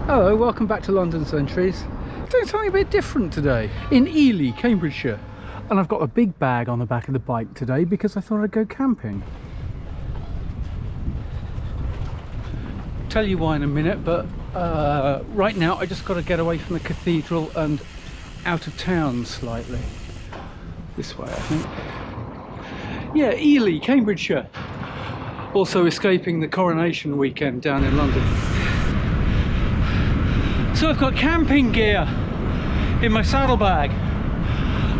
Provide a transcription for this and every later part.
Hello, welcome back to London Centuries. Doing something a bit different today in Ely, Cambridgeshire. And I've got a big bag on the back of the bike today because I thought I'd go camping. Tell you why in a minute, but right now I just got to get away from the cathedral and out of town slightly. This way, I think. Yeah, Ely, Cambridgeshire. Also escaping the coronation weekend down in London. So I've got camping gear in my saddlebag.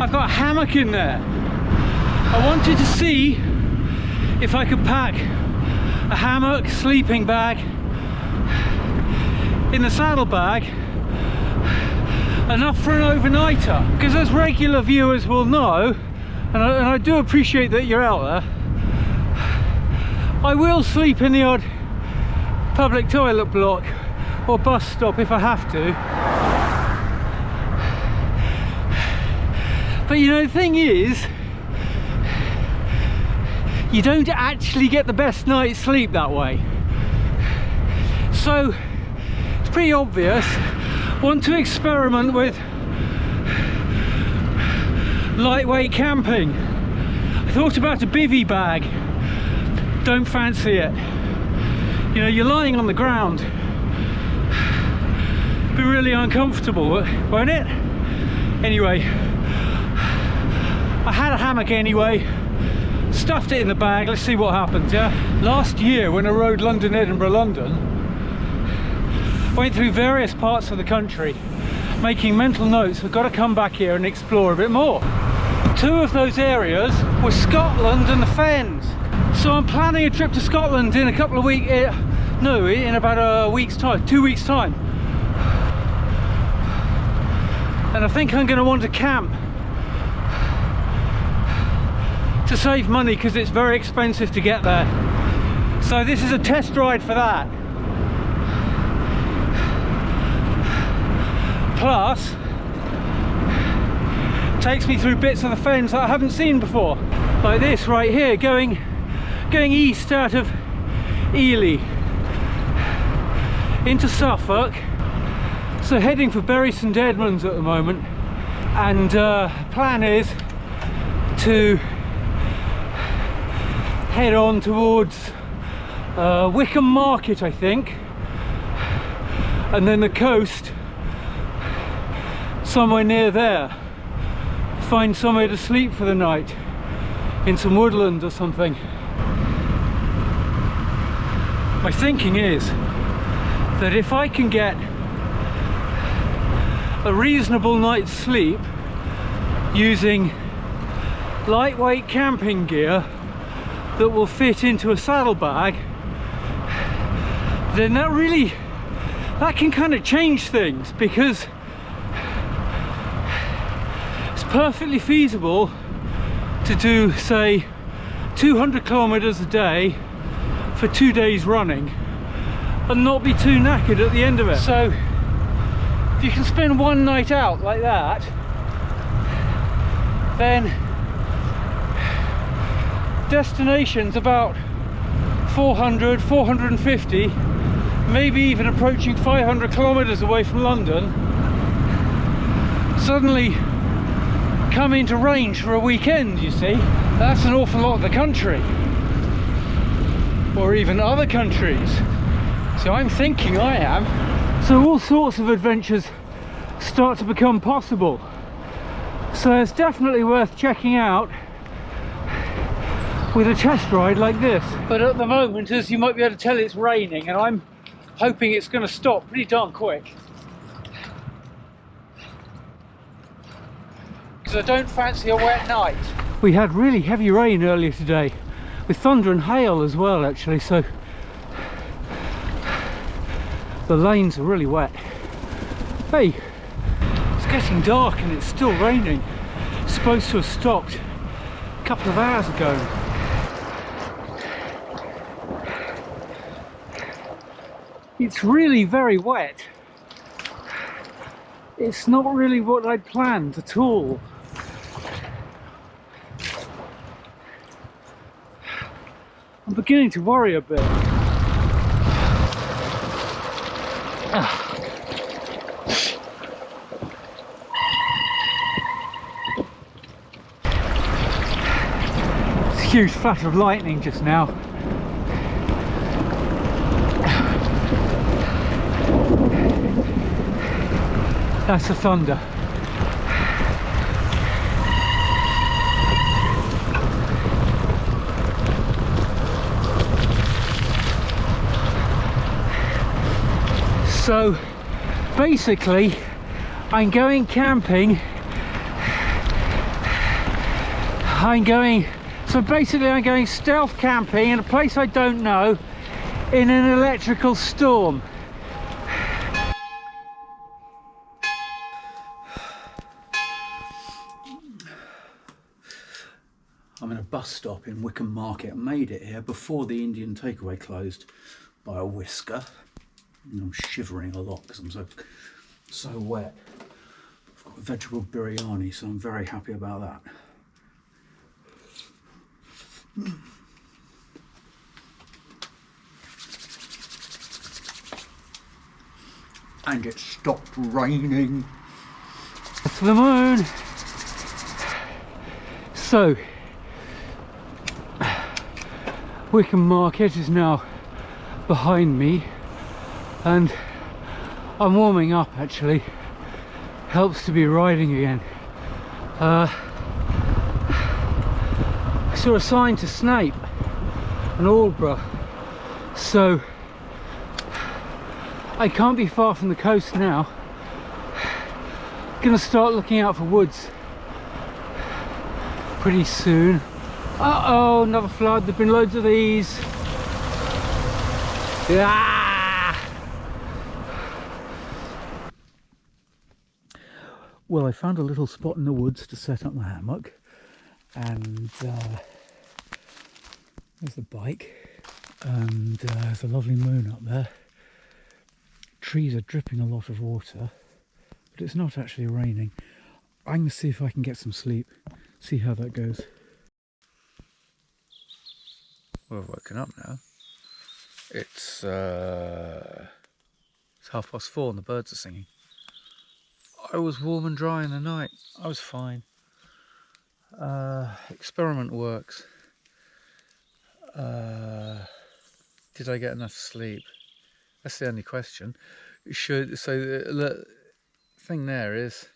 I've got a hammock in there. I wanted to see if I could pack a hammock, sleeping bag in the saddlebag enough for an overnighter. Because as regular viewers will know, and I do appreciate that you're out there, I will sleep in the odd public toilet block or bus stop if I have to. But you know, the thing is, you don't actually get the best night's sleep that way. So it's pretty obvious. Want to experiment with lightweight camping. I thought about a bivvy bag. Don't fancy it. You know, you're lying on the ground. Be really uncomfortable, won't it? Anyway, I had a hammock anyway, stuffed it in the bag. Let's see what happens. Yeah, last year when I rode London, Edinburgh, London, went through various parts of the country making mental notes. We've got to come back here and explore a bit more. Two of those areas were Scotland and the Fens. So I'm planning a trip to Scotland in a couple of weeks, in about a week's time, 2 weeks time. And I think I'm going to want to camp to save money because it's very expensive to get there. So this is a test ride for that. Plus, takes me through bits of the Fens that I haven't seen before. Like this right here, going east out of Ely into Suffolk. So heading for Bury St Edmunds at the moment, and plan is to head on towards Wickham Market, I think, and then the coast somewhere near there. Find somewhere to sleep for the night in some woodland or something. My thinking is that if I can get a reasonable night's sleep using lightweight camping gear that will fit into a saddlebag, then that can kind of change things, because it's perfectly feasible to do, say, 200 kilometers a day for 2 days running and not be too knackered at the end of it. So if you can spend one night out like that, then destination's about 400, 450, maybe even approaching 500 kilometers away from London, suddenly come into range for a weekend. You see, that's an awful lot of the country, or even other countries. So I'm thinking I am. So all sorts of adventures start to become possible. So it's definitely worth checking out with a test ride like this. But at the moment, as you might be able to tell, it's raining, and I'm hoping it's going to stop pretty darn quick, because I don't fancy a wet night. We had really heavy rain earlier today, with thunder and hail as well, actually, so the lanes are really wet. Hey, it's getting dark and it's still raining. It's supposed to have stopped a couple of hours ago. It's really very wet. It's not really what I'd planned at all. I'm beginning to worry a bit. huge flash of lightning just now. That's the thunder. So basically I'm going camping. I'm going stealth camping in a place I don't know in an electrical storm. I'm in a bus stop in Wickham Market. I made it here before the Indian takeaway closed by a whisker. I'm shivering a lot because I'm so wet. I've got vegetable biryani, so I'm very happy about that. And it stopped raining. That's the moon. So Wickham Market is now behind me and I'm warming up actually. Helps to be riding again. I saw a sign to Snape and Aldborough, so I can't be far from the coast now. Gonna start looking out for woods pretty soon. Uh-oh, another flood. There've been loads of these. Ah! Well, I found a little spot in the woods to set up my hammock, and there's the bike, and there's a lovely moon up there. Trees are dripping a lot of water, but it's not actually raining. I'm going to see if I can get some sleep, see how that goes. Well, I've woken up now. It's 4:30 and the birds are singing. I was warm and dry in the night. I was fine. Experiment works. Did I get enough sleep? That's the only question. So the thing there is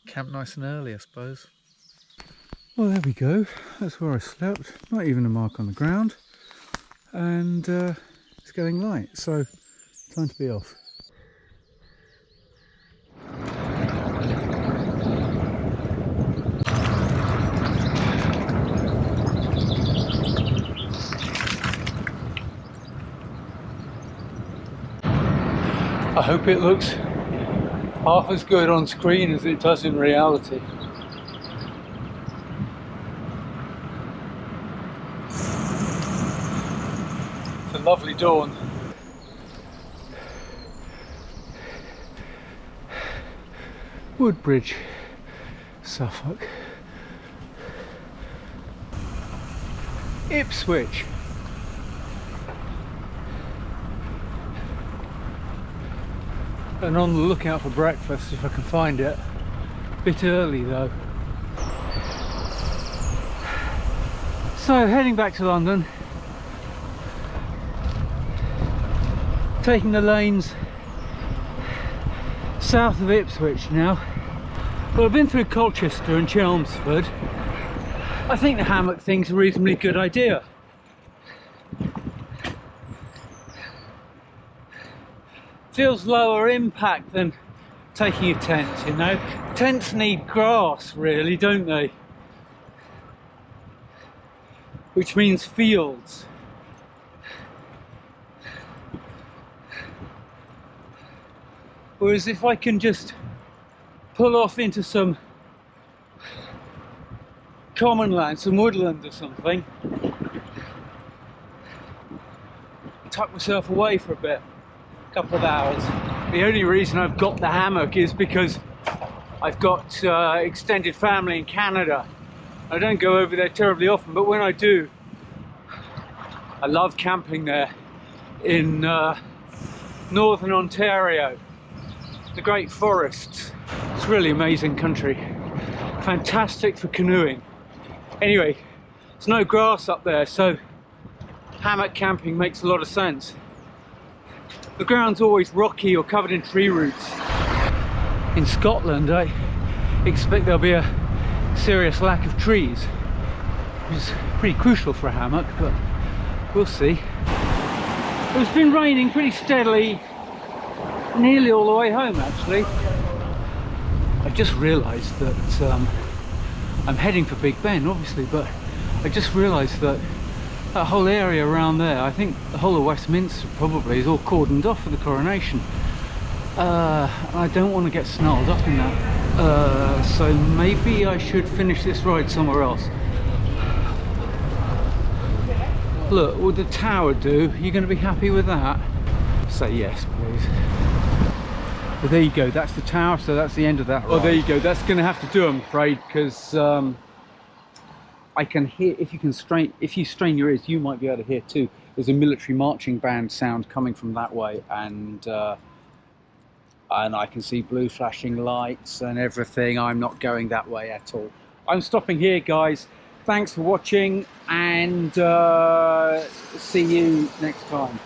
camp nice and early, I suppose. Well, there we go. That's where I slept. Not even a mark on the ground. And it's getting light, so time to be off. I hope it looks half as good on screen as it does in reality. It's a lovely dawn. Woodbridge, Suffolk. Ipswich. And on the lookout for breakfast if I can find it. Bit early though. So heading back to London. Taking the lanes south of Ipswich now. Well, I've been through Colchester and Chelmsford. I think the hammock thing's a reasonably good idea. Feels lower impact than taking a tent, you know. Tents need grass really, don't they? Which means fields. Whereas if I can just pull off into some common land, some woodland or something, tuck myself away for a bit. Couple of hours. The only reason I've got the hammock is because I've got extended family in Canada. I don't go over there terribly often, but when I do, I love camping there in northern Ontario, the great forests. It's really amazing country, fantastic for canoeing. Anyway, There's no grass up there, so hammock camping makes a lot of sense. The ground's always rocky or covered in tree roots. In Scotland, I expect there'll be a serious lack of trees, which is pretty crucial for a hammock, but we'll see. It's been raining pretty steadily nearly all the way home, actually. I just realised that I'm heading for Big Ben, obviously, but I just realised that that whole area around there, I think the whole of Westminster probably, is all cordoned off for the coronation. I don't want to get snarled up in that. So maybe I should finish this ride somewhere else. Look, would the tower do? Are you going to be happy with that? Say yes, please. Well, there you go, that's the tower, so that's the end of that ride. Oh, there you go, that's going to have to do, I'm afraid, because I can hear, if you strain your ears, you might be able to hear too. There's a military marching band sound coming from that way, and I can see blue flashing lights and everything. I'm not going that way at all. I'm stopping here, guys. Thanks for watching, and see you next time.